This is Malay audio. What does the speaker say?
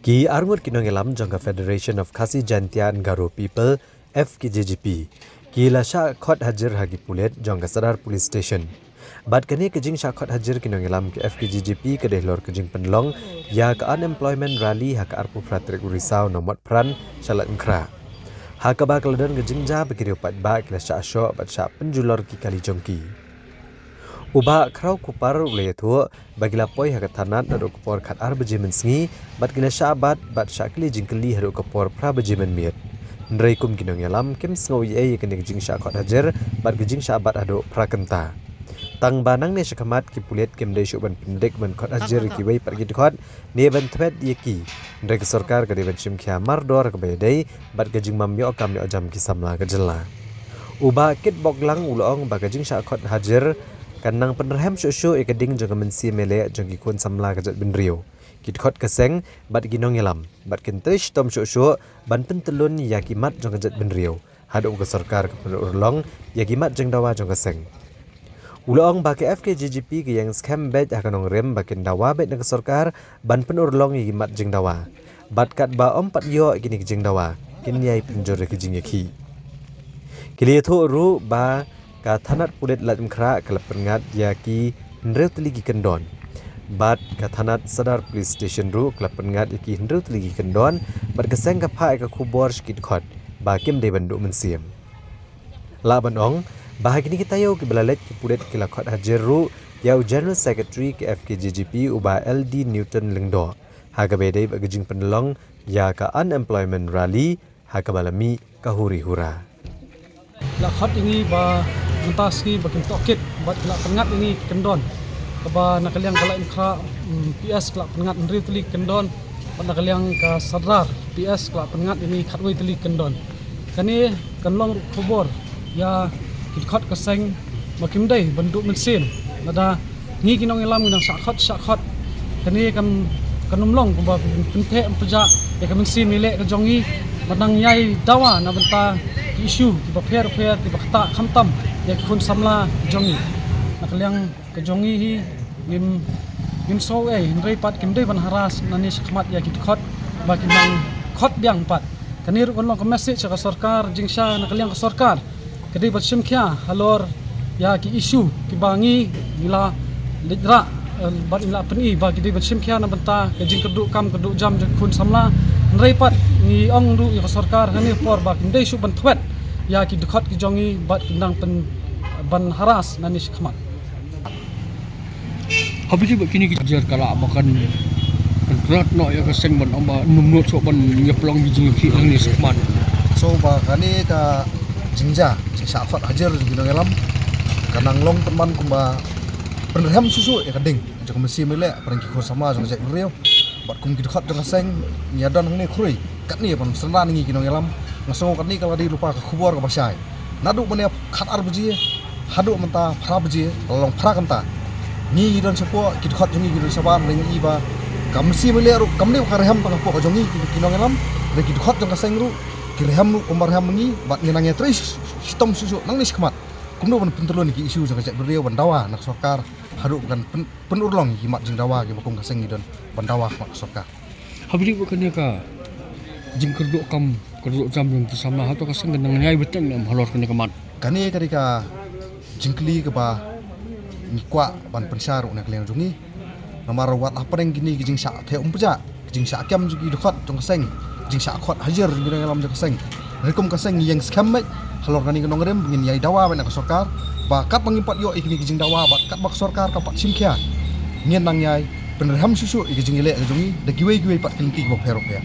Ki arngut kinongelam jangka Federation of Khasi Jantian Garo People FKJGP. Ki lasha khot hajar hagi pulet jangka Sadar Police Station. Bad kani kejing syakot hajar kinongelam ke FKJGP ke dehlor kejing penlong ya ke unemployment rally hak arpu pratrik Risau nomot pran shalat nkra. Hak ba keladan kejing ja bekiri upat ba ke lasha asyok bat syak penjulor ki kali jongki. Uba krau kupar ulay tu bagi lapoi hak tanat naduk kupor kat ar bejimen sengi bat kena syabat bat syakli jingkeli haduk kupor pra bejimen miet. Nrai kum kinong yalam kim sengawi ay kena kejing syakot hajar bat kejing syabat haduk pra kenta. Tang banang ne syakamat ki pulet kim day syuban pendek ban kot hajar ki way pergi dekot ne ban tepet yeki. Nrai kesorkar ke deban syimkia mardor ke bayadai bat kejing mamyo kam yo jam ki samla kejela. Uba kit boglang ulong ba kejing syakot hajar kanang penerham syuk-syuk ikading jangka mensi melek jangki kun samla kejat benrio. Kitkot keseng bat ginong yalam. Bat kintrish tom syuk-syuk ban pentelun yakimat jangka kejat benrio. Haduk ke sorkar ke penurlong yakimat jang dawa jangka seng. Ulong baki FKJGP ke yang scam bed akan rem bakin dawa bet ke sorkar ban penurlong yakimat jang dawa. Bat kat ba om pat yo kini kejing dawa. Kini yai penjor kejing yaki. Kili itu ru ba ka thanat pulet lat mkra kelap pengat yaki ndreu teligi kendon. Bat ka thanat Sadar Police Station ru kelap pengat yaki ndreu teligi kendon bat keseng ka phai ka kubor skit khot ba kim de banduk mensiam. La banong bahagi ni kita yo ki belalet ki pulet ki lakot hajar ru yau General Secretary ke FKJGP uba LD Newton Lengdo. Haga bedai bagajing penelong ya ka unemployment rally haga balami kahuri hura. Lakot ini ba mentaski bakin tokit bat kelak pengat ini kendon kaba nakaliang kalak inkra PS kelak pengat ndri teli kendon bat nakaliang ka Sadar PS kelak pengat ini khatwei teli kendon kani kanlong kubor ya kitkot keseng makim dai banduk mesin nada ni kinong ilam nang syakot kani kan kanumlong kaba pente empeja ya kan mesin milek ke jongi madang yai dawa na benta isu tiba per tiba kata khamtam ya kun samla jongi nakaliang ke jongi hi nim so ndrei pat kim dei ban haras nani sakmat ya kitkot bagi nang khot biang pat kanir kon long message ka sarkar jingsha nakaliang ka sarkar kedi bat simkhia halor ya ki isu ki bangi mila lidra bat ila peni bagi di bat simkhia na benta ke jing keduk jam kun samla ndrei pat ni ong du ka sarkar hani por ba kim dei su ban thwet ya ki dekat ki jongi bat kindang pen ban haras nani sikmat habis itu kini kejar kala makan berat no ya keseng ban amba numno so ban nyeplong bijing ki ang ni sikmat so ba kani ka jingja sakot hajar gino ngelam kanang long teman kumba penerham susu ya kading jek mesi mele parang ki sama jang jek riau bat kum ki dekat jang seng nyadan ni khuri kat ni ban senan ni gino ngelam ngasong kat ni kalau di lupa ke kubur ke pasai naduk mene khat ar beji haduk menta phra beji long phra kanta ni don sepo kit khat jongi gidon saban ring iba kamsi mele ru kamni karham tang po jongi kinong elam re kit khat jong kaseng ru kirham ru umar ham ngi bat ngenang tris sistem susu nang ni skmat kumno ban pentelun ki isu jang cek beriau bandawa nak sorkar haduk kan penurlong ki mat jing dawa ki bakum kaseng gidon bandawa mak sorkar habis itu bukannya ka jing kerduk jam yang bersama atau kaseng genang nyai beteng nam halor kena kemat kani kadika jingkli ke ba nikwa ban pensaru nak leng jungi namar wat apa yang gini jing sak the umpeja jing sak kiam jugi dekat jong kaseng jing sak khot hajar gini dalam jong kaseng rekom kaseng yang scam mai halor kani kenong rem ngin yai dawa ban sorkar ba kat pangimpat yo ikini jing dawa ba kat bak sorkar ka pak simkia ngin nang yai penerham susu ikini jing ile jungi de giwe pat kelki bo perok ya